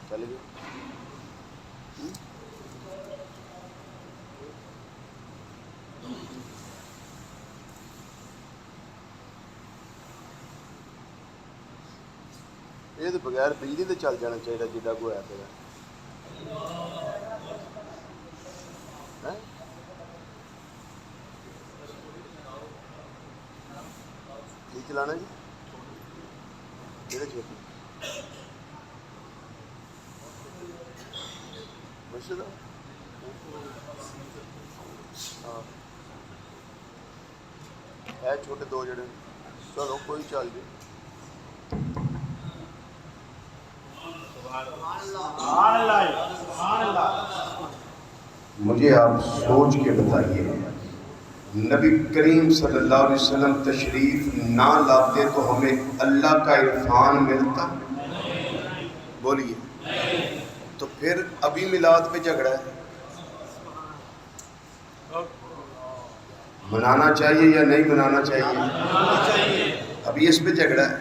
چلے گئے یہ تو بغیر بجلی تو چل جانا چاہیے جدا کو ہے پھر کی چلانا جی کہڑے چھوٹی مشہور ہاں ہے چھوٹے دو جڑے چلو کوئی چل جائے مجھے آپ سوچ کے بتائیے نبی کریم صلی اللہ علیہ وسلم تشریف نہ لاتے تو ہمیں اللہ کا عرفان ملتا؟ بولیے تو پھر ابھی میلاد پہ جھگڑا ہے، منانا چاہیے یا نہیں منانا چاہیے؟ ابھی اس پہ جھگڑا ہے۔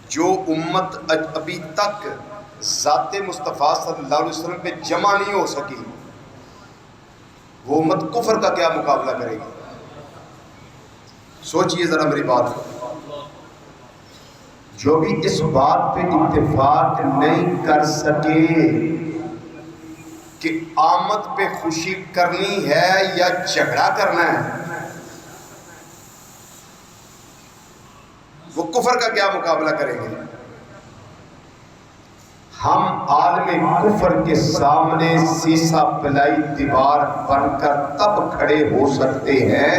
جو امت ابھی تک ذات مصطفیٰ صلی اللہ علیہ وسلم پہ جمع نہیں ہو سکی، وہ امت کفر کا کیا مقابلہ کرے گی؟ سوچئے ذرا میری بات کو۔ جو بھی اس بات پہ اتفاق نہیں کر سکے کہ آمد پہ خوشی کرنی ہے یا جھگڑا کرنا ہے، وہ کفر کا کیا مقابلہ کریں گے؟ ہم عالم کفر کے سامنے سیسا پلائی دیوار بن کر تب کھڑے ہو سکتے ہیں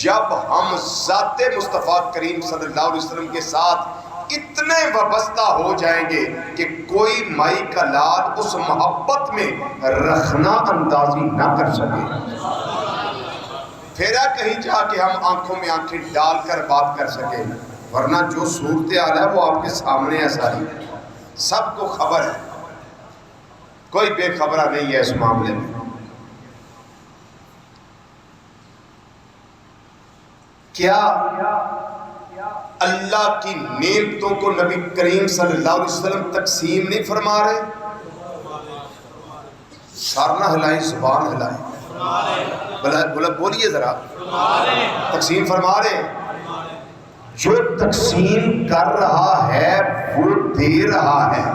جب ہم ذات مصطفیٰ کریم صلی اللہ علیہ وسلم کے ساتھ اتنے وابستہ ہو جائیں گے کہ کوئی مائی کا لال اس محبت میں رخنا اندازی نہ کر سکے، پھیرا کہیں جا کے ہم آنکھوں میں آنکھیں ڈال کر بات کر سکیں، ورنہ جو صورتحال ہے وہ آپ کے سامنے ہے ساری، سب کو خبر ہے، کوئی بے خبرہ نہیں ہے اس معاملے میں۔ کیا اللہ کی نعمتوں کو نبی کریم صلی اللہ علیہ وسلم تقسیم نہیں فرما رہے؟ سر نہ ہلائیں، زبان ہلائیں، بولیے ذرا، تقسیم فرما رہے؟ جو تقسیم کر رہا ہے وہ دے رہا ہے،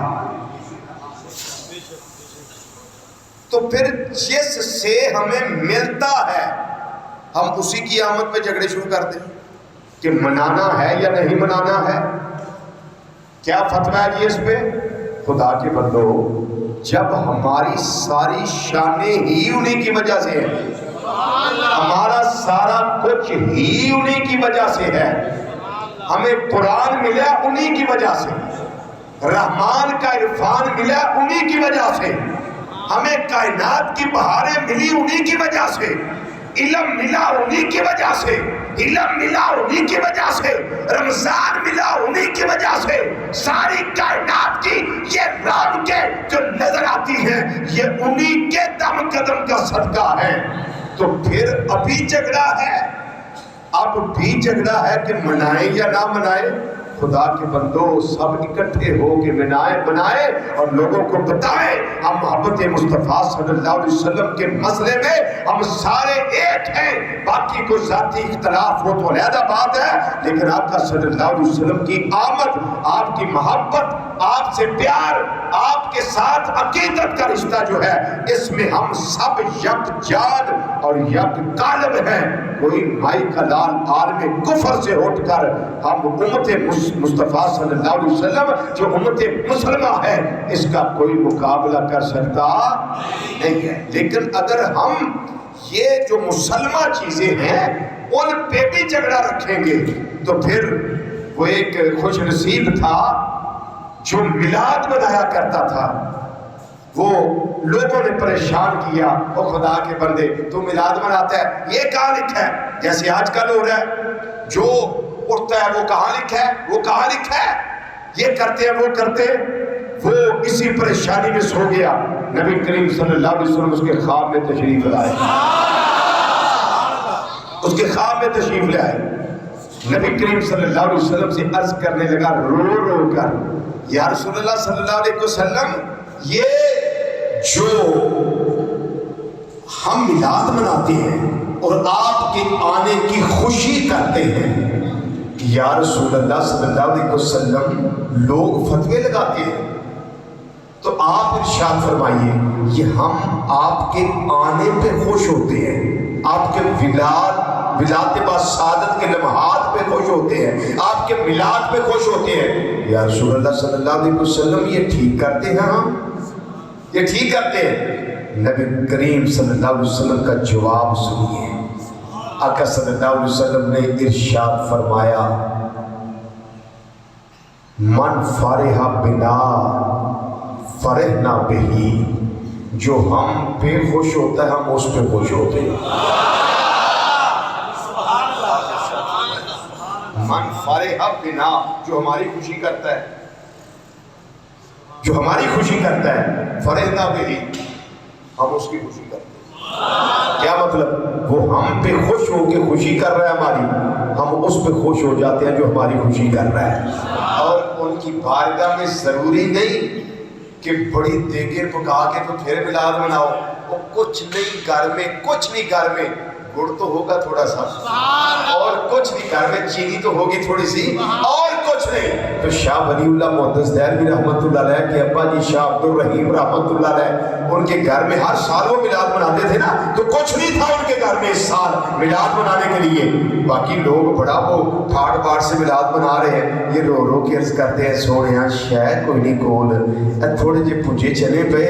تو پھر جس سے ہمیں ملتا ہے ہم اسی کی آمد پہ جھگڑے شروع کر دیں کہ منانا ہے یا نہیں منانا ہے۔ کیا فتویٰ ہے جی اس پہ؟ خدا کے بندو، جب ہماری ساری شانیں ہی انہی کی وجہ سے ہیں، ہمارا سارا کچھ ہی انہی کی وجہ سے ہے، ہمیں قرآن ملا انہی کی وجہ سے، رحمان کا عرفان ملا انہی کی وجہ سے، ہمیں کائنات کی بہاریں ملی انہی کی وجہ سے، علم ملا انہی کی وجہ سے، علم ملا انہی کی وجہ سے، رمضان ملا انہی کی وجہ سے، ساری کائنات کی یہ رونقیں جو نظر آتی ہیں یہ انہی کے دم قدم کا صدقہ ہے۔ تو پھر ابھی جھگڑا ہے، اب بھی جھگڑا ہے کہ منائیں یا نہ منائیں؟ خدا کے بندو سب اکٹھے ہو کے منائیں اور لوگوں کو بتائیں ہم محبت مصطفیٰ صلی اللہ علیہ وسلم کے مسئلے میں ہم سارے ایک ہیں، باقی کو ذاتی اختلاف ہو تو علیحدہ بات ہے، لیکن آقا صلی اللہ علیہ وسلم کی آمد، آپ کی محبت، آپ سے پیار، آپ کے ساتھ عقیدت کا رشتہ جو ہے اس میں ہم سب یک جان اور یک قالب ہیں۔ کوئی مائی کا لال عالم کفر سے اٹھ کر ہم امت مصطفیٰ صلی اللہ علیہ وسلم جو امت مسلمہ ہے اس کا کوئی مقابلہ کر سکتا نہیں ہے۔ لیکن اگر ہم یہ جو مسلمہ چیزیں ہیں ان پہ بھی جھگڑا رکھیں گے تو پھر وہ ایک خوش نصیب تھا جو میلاد منایا کرتا تھا، وہ لوگوں نے پریشان کیا، او خدا کے بندے تو میلاد مناتا ہے، یہ کہاں لکھا ہے؟ جیسے آج کل ہو رہا ہے، جو اٹھتا ہے وہ کہاں لکھا ہے، وہ کہاں لکھا ہے، یہ کرتے ہیں وہ کرتے، وہ اسی پریشانی میں سو گیا۔ نبی کریم صلی اللہ علیہ وسلم اس کے خواب میں تشریف لائے، اس کے خواب میں تشریف لائے، نبی کریم صلی اللہ علیہ وسلم سے عرض کرنے لگا رو رو کر، یا رسول اللہ صلی اللہ علیہ وسلم، یہ جو ہم میلاد مناتے ہیں اور آپ کے آنے کی خوشی کرتے ہیں، یا رسول اللہ صلی اللہ علیہ وسلم لوگ فتوے لگاتے ہیں، تو آپ ارشاد فرمائیے یہ ہم آپ کے آنے پہ خوش ہوتے ہیں، آپ کے ولادت با سعادت کے لمحات پہ خوش ہوتے ہیں، آپ کے میلاد پہ خوش ہوتے ہیں، یا رسول اللہ صلی اللہ علیہ وسلم یہ ٹھیک کرتے ہیں؟ ہم یہ ٹھیک کرتے ہیں؟ نبی کریم صلی اللہ علیہ وسلم کا جواب سنیے۔ آقا صلی اللہ علیہ وسلم نے ارشاد فرمایا من فرح بنا فرحنا بہی، جو ہم پہ خوش ہوتا ہے ہم اس پہ خوش ہوتے ہیں۔ من فرح بنا، جو ہماری خوشی کرتا ہے، جو ہماری خوشی کرتا ہے، فرحنا بہی، ہم اس کی خوشی کرتے ہیں۔ کیا مطلب؟ وہ ہم پہ خوش ہو کے خوشی کر رہا ہے ہماری، ہم اس پہ خوش ہو جاتے ہیں جو ہماری خوشی کر رہا ہے۔ اور ان کی بارگاہ میں ضروری نہیں کہ بڑی دیگیں پکا کے تو پھر میلاد مناؤ، وہ کچھ نہیں گھر میں، کچھ نہیں گھر میں، گڑ تو ہوگا تھوڑا سا، اور کچھ نہیں گھر میں، چینی تو ہوگی تھوڑی سی، اور کچھ نہیں۔ تو شاہ ولی اللہ محدث دہلوی رحمۃ اللہ علیہ کے ابا جی شاہ عبد الرحیم رحمۃ اللہ علیہ، ان کے گھر میں ہر سال وہ میلاد مناتے تھے نا، تو کچھ نہیں تھا ان کے گھر میں اس سال میلاد منانے کے لیے، باقی لوگ بڑا وہ ٹھاٹ باٹ سے میلاد منا رہے ہیں، یہ رو رو کے عرض کرتے ہیں سونے شاید کوئی نہیں کول تھوڑے جے پجے چلے پے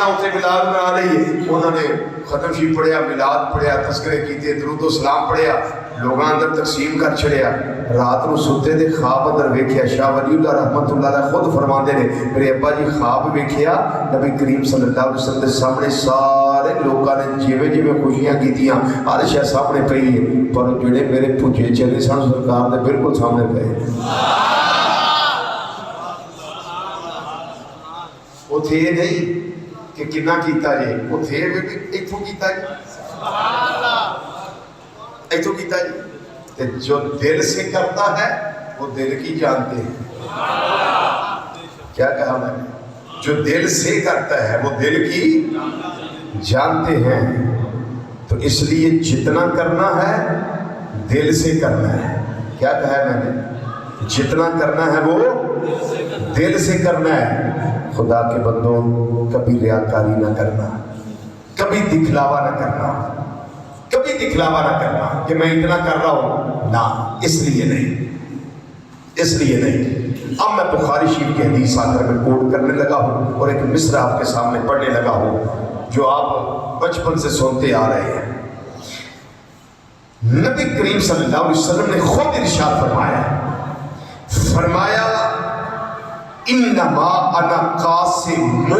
اتنے میلاد منا رہی ہے۔ انہوں نے ختم شریف پڑھیا، میلاد پڑھیا، تذکرے کیتے، درود و سلام پڑھیا، لوگاں اندر تقسیم کر چھڑیا۔ رات نو ستے دے خواب اندر ویکھیا، شاہ ولی اللہ رحمت اللہ علیہ خود فرماندے نے میرے ابا جی خواب ویکھیا نبی کریم صلی اللہ علیہ وسلم کے سامنے سارے لوگاں نے جویں جویں خوشیاں کیتیاں ہر شے سامنے پئی ہے، پر جڑے میرے پجے چلے سن سرکار دے بالکل سامنے پئے۔ اوتھے یہ نہیں کہ کنا کیتا جے، اوتھے ایتھوں کیتا جے، ایتھوں کیتا جے۔ جو دل سے کرتا ہے وہ دل کی جانتے ہیں۔ کیا کہا میں نے؟ جو دل سے کرتا ہے وہ دل کی جانتے ہیں۔ تو اس لیے جتنا کرنا ہے دل سے کرنا ہے۔ کیا کہا ہے میں نے؟ جتنا کرنا ہے وہ دل سے کرنا ہے۔ خدا کے بندوں کبھی ریاکاری نہ کرنا، کبھی دکھلاوا نہ کرنا، کبھی دکھلاوا نہ کرنا کہ میں اتنا کر رہا ہوں، نہ، اس لیے نہیں، اس لیے نہیں۔ اب میں بخاری شریف کی حدیث آ کر میں کوٹ کرنے لگا ہوں اور ایک مصرع آپ کے سامنے پڑھنے لگا ہوں جو آپ بچپن سے سنتے آ رہے ہیں۔ نبی کریم صلی اللہ علیہ وسلم نے خود ارشاد فرمایا انما انا قاسم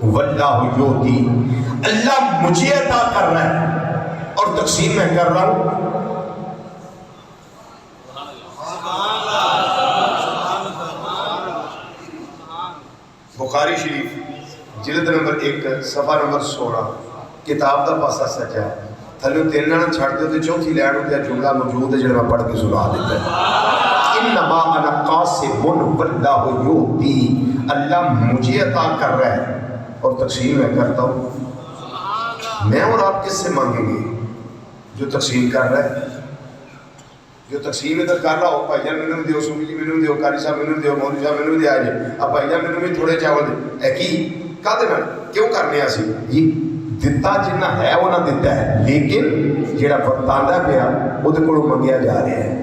واللہ یؤتی، اللہ مجھے عطا کر رہا ہے اور تقسیم میں کر رہا ہوں۔ بخاری شریف جلد نمبر 1 صفحہ نمبر 16 کتاب دا پاسا سجا تھلو تیرنا نہ چھڑ دے تو چوتھی لائن ہوتا جملہ موجود ہے جڑا میں پڑھ کے سنا دیتا ہے۔ انما انا قاسم واللہ یؤتی، اللہ مجھے عطا کر رہا ہے اور تقسیم میں کرتا ہوں۔ میں اور آپ کس سے مانگیں گے؟ جو تقسیم کر رہا ہے، جو تقسیم ادھر کر رہا ہو، بھائی جان میں نے دیو، سومی جی میں نے دیو، قاری صاحب میں نے دیو، مولوی صاحب میں نے دیا جائے، اب بھائی جان میں نے تھوڑے چاول دے، اے کی کہتے ہیں کیوں کرنے ہیں اسی؟ جی دتا جنہ ہے وہ نہ دیتا ہے، لیکن جیڑا برتاندہ پیا وہ دے کو منگیا جا رہے ہیں۔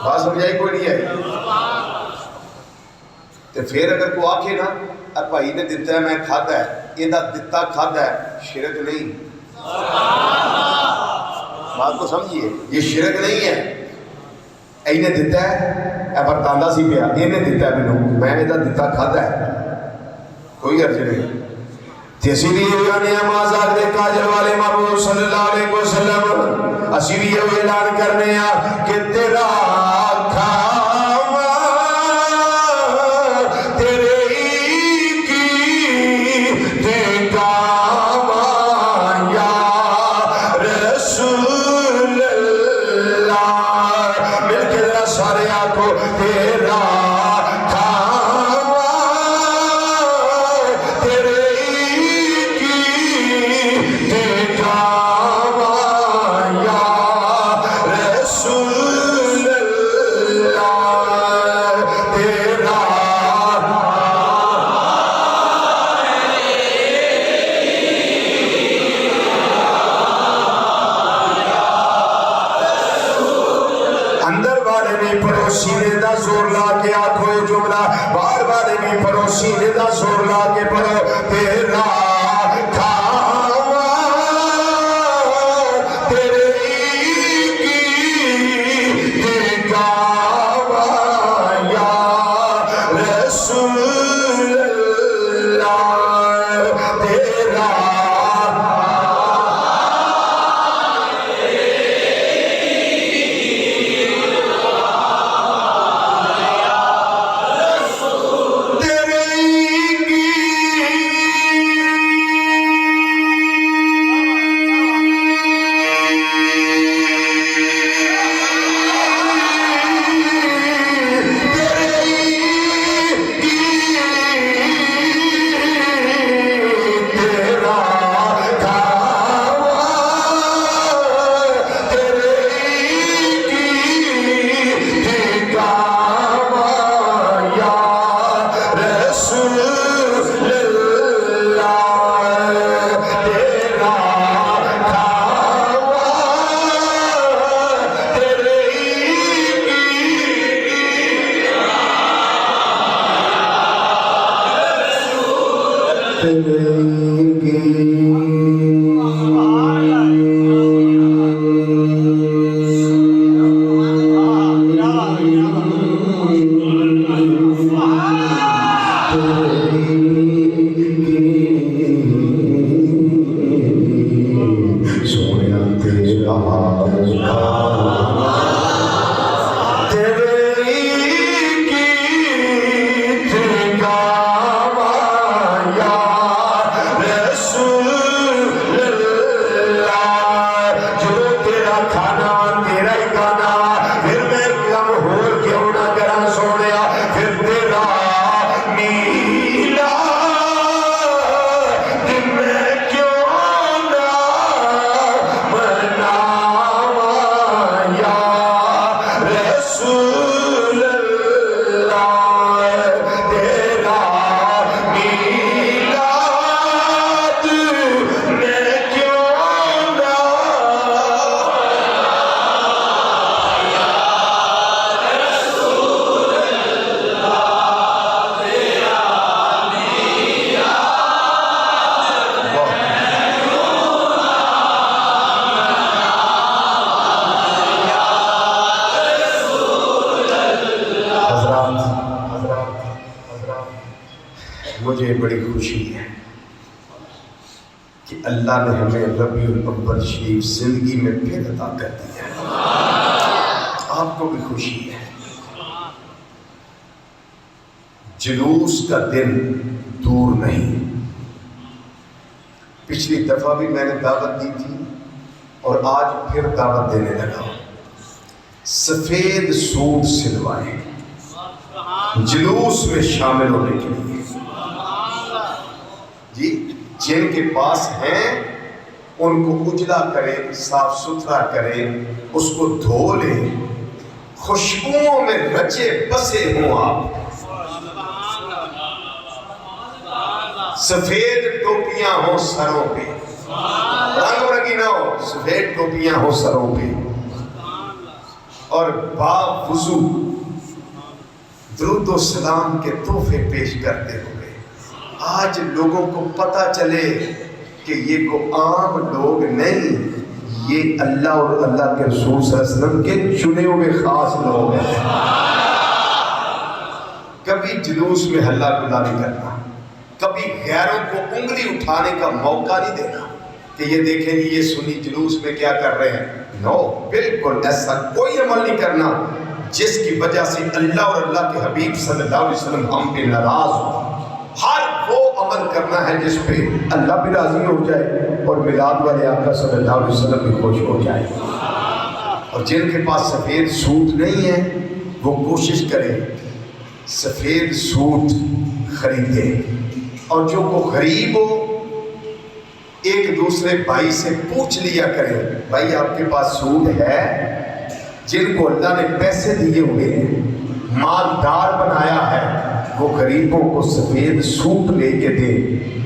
بات سمجھائی کوئی نہیں ہے؟ تو پھر اگر کوئی آکھے نا اب بھائی نے دیتا ہے میں کھاتا ہے، یہ دیتا کھاتا ہے، شرک نہیں۔ بات کو سمجھیے، یہ شرک نہیں ہے۔ اینے دیتا ہے، اے برتاندہ سی پیا، اینے دیتا ہے مینوں، میں نے دیتا کھاتا ہے، کوئی عرض نہیں۔ اسی لیے یعنی آزاد دے کاجل والے محبوب صلی اللہ علیہ وسلم اسی بھی یہ اعلان کرنے ہیں کہ تیرا کھاوا تیرے کی تے کام والے بھی پڑھو، سینے دا زور لا کے پڑھو، تیرا مجھے بڑی خوشی ہے کہ اللہ نے ہمیں ربیع الاول شریف زندگی میں پھر عطا کر دیا ہے۔ آپ کو بھی خوشی ہے۔ جلوس کا دن دور نہیں۔ پچھلی دفعہ بھی میں نے دعوت دی تھی اور آج پھر دعوت دینے لگا۔ سفید سوٹ سلوائے جلوس میں شامل ہونے کے لیے، جی جن کے پاس ہیں ان کو اجلا کرے، صاف ستھرا کرے، اس کو دھو لے، خوشبوؤں میں رچے بسے ہوں آپ۔ سفید ٹوپیاں ہوں سروں پہ، رنگ برنگی نہ ہو، سفید ٹوپیاں ہوں سروں پہ، اور باوضو درود و سلام کے تحفے پیش کرتے ہوئے آج لوگوں کو پتہ چلے کہ یہ کو عام لوگ نہیں، یہ اللہ اور اللہ کے رسول صلی اللہ علیہ وسلم کے چنے ہوئے خاص لوگ ہیں۔ کبھی جلوس میں ہلہ گلا نہیں کرنا، کبھی غیروں کو انگلی اٹھانے کا موقع نہیں دینا کہ یہ دیکھیں گے یہ سنی جلوس میں کیا کر رہے ہیں۔ نو، بالکل ایسا کوئی عمل نہیں کرنا جس کی وجہ سے اللہ اور اللہ کے حبیب صلی اللہ علیہ وسلم ہم پہ ناراض ہو۔ ہر وہ عمل کرنا ہے جس پہ اللہ بھی راضی ہو جائے اور میلاد والے آقا صلی اللہ علیہ وسلم بھی خوش ہو جائے۔ اور جن کے پاس سفید سوٹ نہیں ہے وہ کوشش کریں سفید سوٹ خریدے، اور جو کو غریب ہو ایک دوسرے بھائی سے پوچھ لیا کریں، بھائی آپ کے پاس سوٹ ہے؟ جن کو اللہ نے پیسے دیے ہوئے ہیں، مالدار بنایا ہے، وہ غریبوں کو سفید سوٹ لے کے دے۔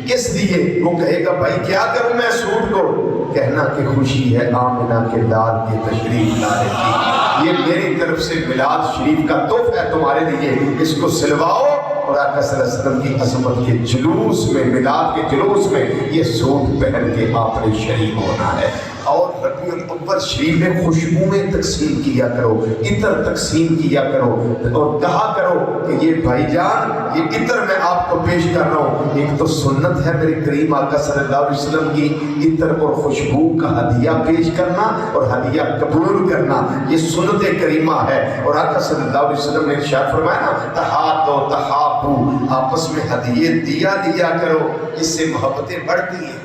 کس لیے؟ وہ کہے گا بھائی کیا کروں میں سوٹ کو؟ کہنا کہ خوشی ہے آمنہ کے لال کی تشریف لانے کی، یہ میری طرف سے میلاد شریف کا تحفہ ہے تمہارے لیے، اس کو سلواؤ اور آقا صلی اللہ علیہ وسلم کی عظمت کے جلوس میں، میلاد کے جلوس میں یہ سوٹ پہن کے آپ نے شریک ہونا ہے۔ اور ربیع الاول شریف میں خوشبوئیں تقسیم کیا کرو، عطر تقسیم کیا کرو، اور کہا کرو کہ یہ بھائی جان یہ عطر میں آپ کو پیش کر رہا ہوں۔ ایک تو سنت ہے میرے کریم آقا صلی اللہ علیہ وسلم کی عطر اور خوشبو کا ہدیہ پیش کرنا اور ہدیہ قبول کرنا، یہ سنت کریمہ ہے۔ اور آقا صلی اللہ علیہ وسلم نے ارشاد فرمایا نا، تہادو تحابو، آپس میں ہدیے دیا لیا کرو، اس سے محبتیں بڑھتی ہیں۔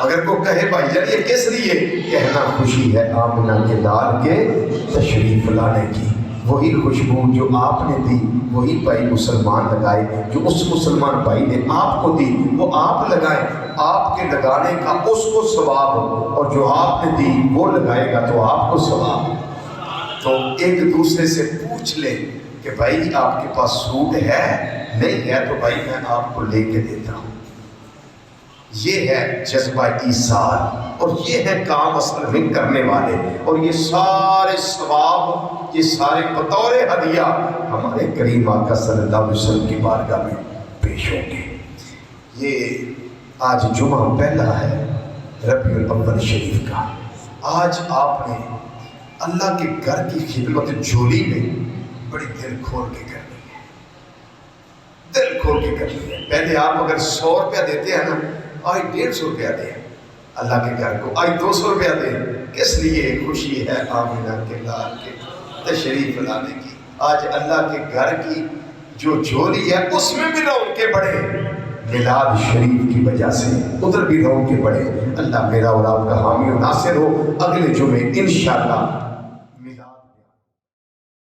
اگر کوئی کہے بھائی جان یہ کس لیے، کہنا خوشی ہے آمنہ کے لال کے تشریف لانے کی۔ وہی خوشبو جو آپ نے دی وہی بھائی مسلمان لگائے، جو اس مسلمان بھائی نے آپ کو دی وہ آپ لگائیں، آپ کے لگانے کا اس کو ثواب، اور جو آپ نے دی وہ لگائے گا تو آپ کو ثواب۔ تو ایک دوسرے سے پوچھ لیں کہ بھائی آپ کے پاس سوٹ ہے، نہیں ہے تو بھائی میں آپ کو لے کے دیتا ہوں۔ یہ ہے جذبہ ایثار، اور یہ ہے کام اصل میں کرنے والے، اور یہ سارے ثواب، یہ سارے بطور ہدیہ ہمارے کریم آقا صلی اللہ علیہ وسلم کی بارگاہ میں پیش ہوں گے۔ یہ آج جمعہ پہلا ہے ربیع الاول شریف کا۔ آج آپ نے اللہ کے گھر کی خدمت جھولی میں بڑی دل کھول کے کرنی ہے، دل کھول کے کرنی ہے۔ پہلے آپ اگر 100 روپیہ دیتے ہیں نا، آج 150 روپیہ دیں اللہ کے گھر کو، آج 200 روپیہ دیں، کس لیے؟ خوشی ہے آمنہ کے لال کے تشریف لانے کی۔ آج اللہ کے گھر کی جو جھولی ہے اس میں بھی رونقیں بڑھے، میلاد شریف کی وجہ سے ادھر بھی رونقیں بڑھے۔ اللہ میرا اور آپ کا حامی و ناصر ہو۔ اگلے جمعے انشاءاللہ